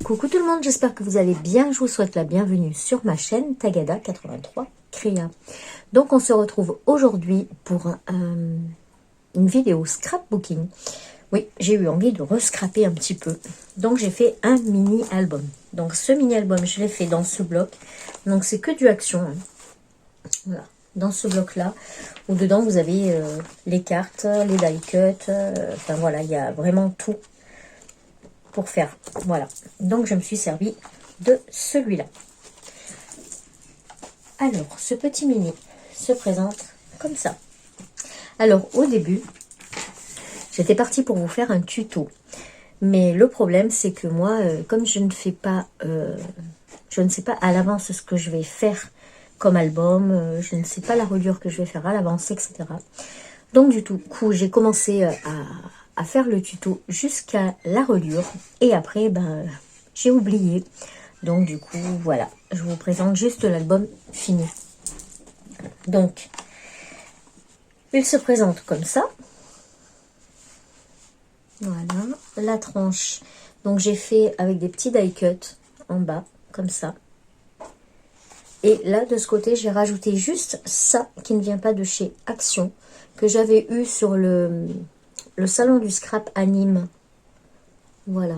Coucou tout le monde, j'espère que vous allez bien. Je vous souhaite la bienvenue sur ma chaîne Tagada83 Créa. Donc on se retrouve aujourd'hui pour une vidéo scrapbooking. Oui, j'ai eu envie de rescraper un petit peu. Donc j'ai fait un mini album. Donc ce mini album, je l'ai fait dans ce bloc. Donc c'est que du action. Hein. Voilà, dans ce bloc là. Où dedans vous avez les cartes, les die cuts. Enfin voilà, il y a vraiment tout pour faire. Voilà, donc je me suis servi de celui-là. Alors, ce petit mini se présente comme ça. Alors, au début, j'étais partie pour vous faire un tuto. Mais le problème, c'est que moi, comme je ne fais pas, je ne sais pas à l'avance ce que je vais faire comme album, je ne sais pas la reliure que je vais faire à l'avance, etc. Donc, du coup, j'ai commencé à faire le tuto jusqu'à la reliure. Et après, ben, j'ai oublié. Donc, du coup, voilà. Je vous présente juste l'album fini. Donc, il se présente comme ça. Voilà. La tranche. Donc, j'ai fait avec des petits die cuts en bas, comme ça. Et là, de ce côté, j'ai rajouté juste ça qui ne vient pas de chez Action, que j'avais eu sur le salon du scrap à Nîmes. Voilà.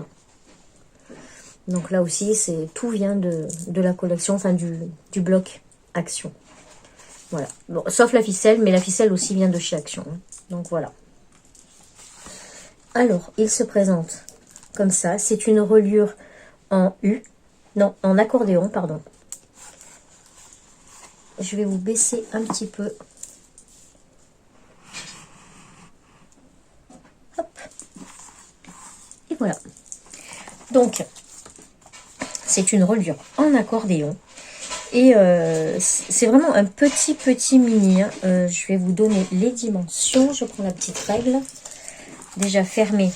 Donc là aussi, tout vient de la collection, enfin du bloc Action. Voilà. Bon, sauf la ficelle, mais la ficelle aussi vient de chez Action. Hein. Donc voilà. Alors, il se présente comme ça. C'est une reliure en U. Non, en accordéon, pardon. Je vais vous baisser un petit peu. Hop. Et voilà. Donc, c'est une reliure en accordéon. Et c'est vraiment un petit mini. Hein. Je vais vous donner les dimensions. Je prends la petite règle. Déjà fermée.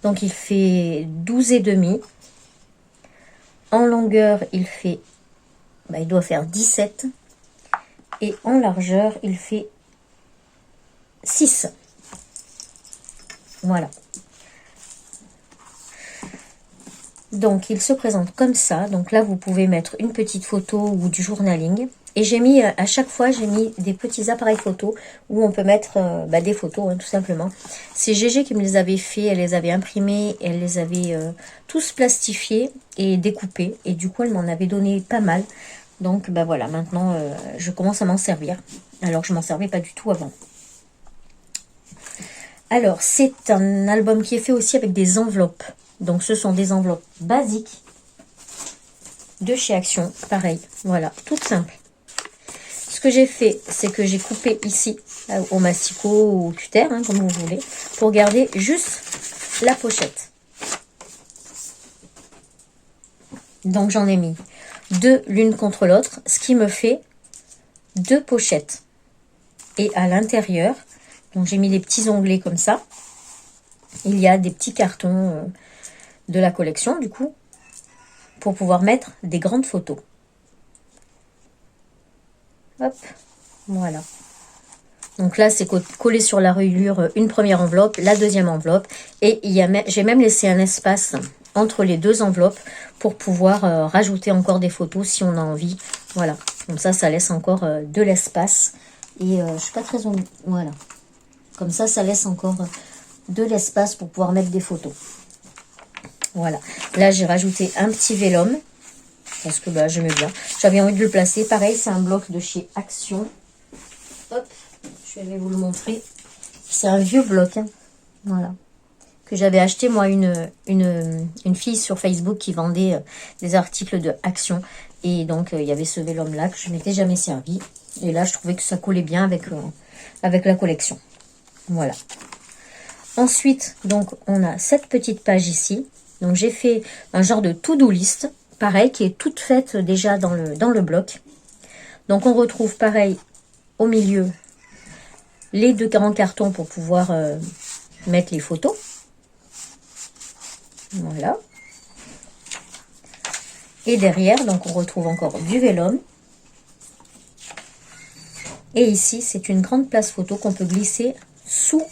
Donc, il fait 12,5. En longueur, il fait... Bah, il doit faire 17. Et en largeur, il fait 6. Voilà. Donc, il se présente comme ça. Donc là, vous pouvez mettre une petite photo ou du journaling. Et j'ai mis, à chaque fois, j'ai mis des petits appareils photos où on peut mettre des photos, hein, tout simplement. C'est Gégé qui me les avait fait. Elle les avait imprimés. Elle les avait tous plastifiés et découpés. Et du coup, elle m'en avait donné pas mal. Donc, bah voilà, maintenant, je commence à m'en servir. Alors que je m'en servais pas du tout avant. Alors, c'est un album qui est fait aussi avec des enveloppes. Donc, ce sont des enveloppes basiques de chez Action. Pareil, voilà, toute simple. Ce que j'ai fait, c'est que j'ai coupé ici, au masticot ou au cutter, hein, comme vous voulez, pour garder juste la pochette. Donc, j'en ai mis deux l'une contre l'autre, ce qui me fait deux pochettes. Et à l'intérieur, donc j'ai mis des petits onglets comme ça. Il y a des petits cartons de la collection, du coup, pour pouvoir mettre des grandes photos. Hop, voilà. Donc là, c'est collé sur la reliure une première enveloppe, la deuxième enveloppe. Et j'ai même laissé un espace entre les deux enveloppes pour pouvoir rajouter encore des photos si on a envie. Voilà, comme ça laisse encore de l'espace. Et je suis pas très... Voilà. Comme ça laisse encore de l'espace pour pouvoir mettre des photos. Voilà. Là, j'ai rajouté un petit vélum. Parce que bah, j'aimais bien. J'avais envie de le placer. Pareil, c'est un bloc de chez Action. Hop, je vais vous le montrer. C'est un vieux bloc. Hein. Voilà. Que j'avais acheté, moi, une fille sur Facebook qui vendait des articles de Action. Et donc, il y avait ce vélum-là que je ne m'étais jamais servi. Et là, je trouvais que ça collait bien avec la collection. Voilà. Ensuite, donc, on a cette petite page ici. Donc, j'ai fait un genre de to-do list. Pareil, qui est toute faite déjà dans le bloc. Donc, on retrouve pareil au milieu les deux grands cartons pour pouvoir mettre les photos. Voilà. Et derrière, donc, on retrouve encore du vélum. Et ici, c'est une grande place photo qu'on peut glisser sous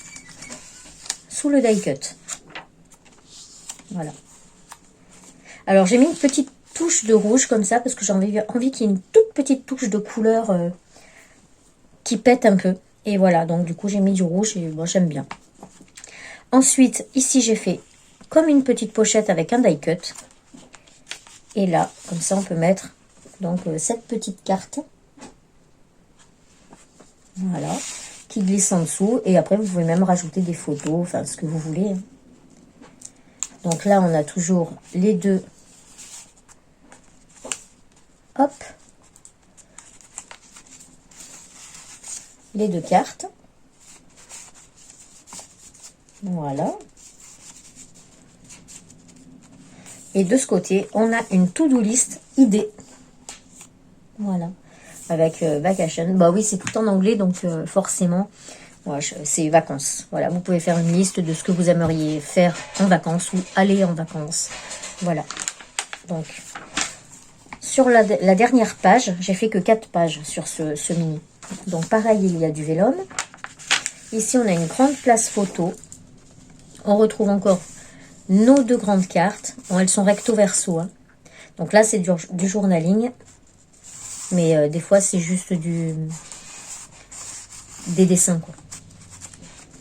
sous le die cut. Voilà. Alors j'ai mis une petite touche de rouge comme ça parce que j'ai envie qu'il y ait une toute petite touche de couleur qui pète un peu. Et voilà, donc du coup j'ai mis du rouge et bon, j'aime bien. Ensuite, ici j'ai fait comme une petite pochette avec un die cut. Et là, comme ça on peut mettre donc cette petite carte. Voilà, qui glisse en dessous. Et après vous pouvez même rajouter des photos, enfin ce que vous voulez. Donc là on a toujours les deux. Hop. Les deux cartes. Voilà. Et de ce côté, on a une to-do list idée. Voilà. Avec vacation. Bah oui, c'est tout en anglais, donc forcément, ouais, c'est vacances. Voilà, vous pouvez faire une liste de ce que vous aimeriez faire en vacances ou aller en vacances. Voilà. Donc, sur la dernière page, j'ai fait que 4 pages sur ce mini. Donc pareil, il y a du vélum. Ici, on a une grande place photo. On retrouve encore nos deux grandes cartes. Bon, elles sont recto verso. Hein. Donc là, c'est du journaling. Mais des fois, c'est juste des dessins. Quoi.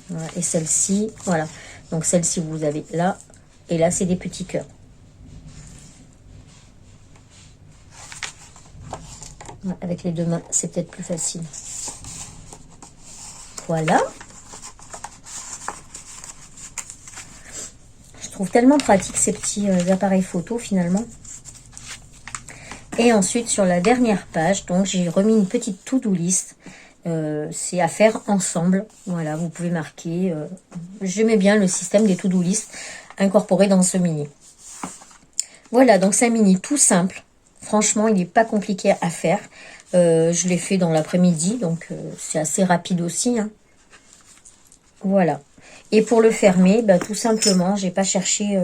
Voilà. Et celle-ci, voilà. Donc celle-ci, vous avez là. Et là, c'est des petits cœurs. Avec les deux mains, c'est peut-être plus facile. Voilà. Je trouve tellement pratique ces petits appareils photo finalement. Et ensuite, sur la dernière page, donc j'ai remis une petite to-do list. C'est à faire ensemble. Voilà, vous pouvez marquer. J'aimais bien le système des to-do list incorporé dans ce mini. Voilà, donc c'est un mini tout simple. Franchement, il n'est pas compliqué à faire. Je l'ai fait dans l'après-midi, donc c'est assez rapide aussi. Hein. Voilà. Et pour le fermer, bah, tout simplement, j'ai pas cherché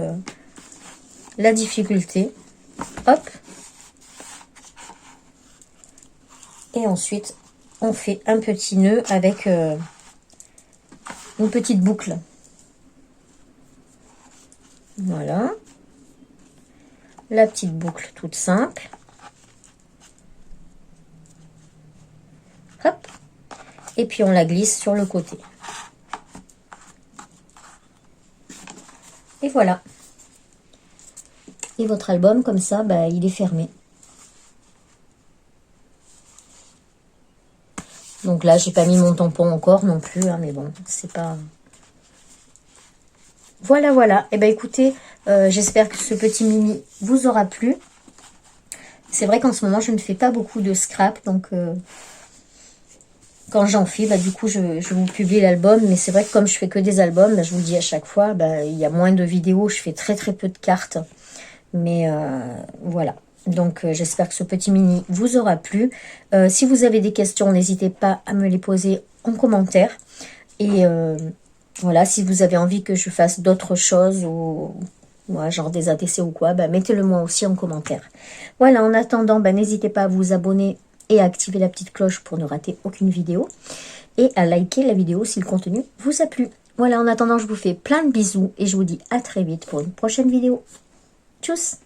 la difficulté. Hop. Et ensuite, on fait un petit nœud avec une petite boucle. Voilà. La petite boucle toute simple. Hop. Et puis on la glisse sur le côté. Et voilà. Et votre album, comme ça, bah, il est fermé. Donc là, j'ai pas mis mon tampon encore non plus, hein, mais bon, c'est pas... Voilà, voilà. Et ben écoutez, j'espère que ce petit mini vous aura plu. C'est vrai qu'en ce moment, je ne fais pas beaucoup de scrap, donc quand j'en fais, bah, du coup, je vous publie l'album. Mais c'est vrai que comme je fais que des albums, bah, je vous le dis à chaque fois, bah, il y a moins de vidéos, je fais très très peu de cartes. Mais voilà. Donc, j'espère que ce petit mini vous aura plu. Si vous avez des questions, n'hésitez pas à me les poser en commentaire. Et voilà, si vous avez envie que je fasse d'autres choses, ou ouais, genre des ATC ou quoi, bah, mettez-le moi aussi en commentaire. Voilà, en attendant, bah, n'hésitez pas à vous abonner et à activer la petite cloche pour ne rater aucune vidéo. Et à liker la vidéo si le contenu vous a plu. Voilà, en attendant, je vous fais plein de bisous et je vous dis à très vite pour une prochaine vidéo. Tchuss!